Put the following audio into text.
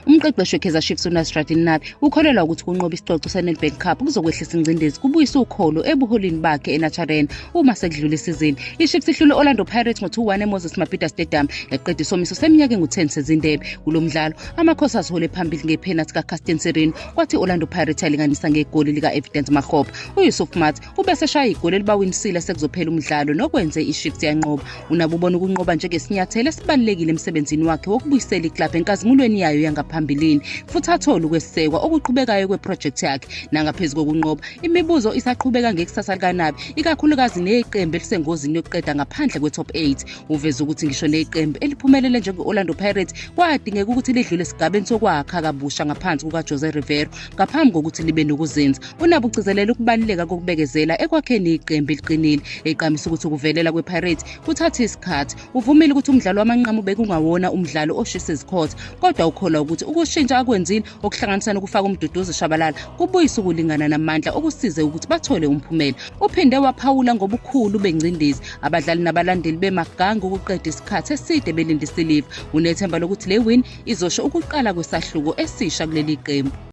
Umqeqeshi weKaizer Chiefs uNasruddin Nabi ukholelwa ukuthi ukunqoba isicoco seNedbank Cup kuzokwehlisa ingcindezi kubuyisa ukholo ebuholini bakhe eNacharene uma sekudlula isizini. iChiefs ihlule Orlando Pirates ngo-2-1 eMoses Mabhida Stadium eqeda isomiso seminyaka engu-10 sezindebe. Kulo mdlalo amakhosi azihole phambili ngephenathi kaCasten Sereno kwathi Orlando Pirates yalinganisa ngegoli lika-Evidence Makgoba. uYusuf Mathi ubese shaya igoli elibawinisile sekuzophela umdlalo nokwenze iChiefs yanqoba. Unabo ubona ukunqoba njengesinyathelo esibalulekile emsebenzini wakhe wokubuyisela iklabhu enkazimulweni yayo yangaphambilini futhi athola ukwesekwa okuqhubekayo kweprojekthi yakhe. Nangaphezulu kokunqoba, imibuzo isaqhubeka ngekusasa likaNabi, ikakhulukazi neqembu elisengozini yokuqeda ngaphandle kwe-top 8. Uveza ukuthi ngisho neqembu eliphumelele njenge-Orlando Pirates kwadingeka ukuthi lidlule esigabeni sokwakha kabusha ngaphansi kukaJose Rivero ngaphambi kokuthi libe nokuzinza. Unabi ugcizelela ukubaluleka kokubekezela ekwakheni iqembu eliqinile, eqamisa ukuthi ukuvelela kwePirates kuthatha isikhathi. Uvumile ukuthi umdlalo wamanqamu bekungawona umdlalo oshisa izikhotha, kodwa ukholwa ukuthi ukushintsha akwenzile okuhlanganisa nokufaka umduduzi Shabalala kubuyisa ukulingana namandla okusize ukuthi bathole umphumela. Uphinde waphawula ngobukhulu bengcindezi abadlali nabalandeli bemaganga ukuqeda isikhathi eside belindisa iliva. Unethemba lokuthi le win izosho ukuqala kwesahluko esisha kuleli qembu.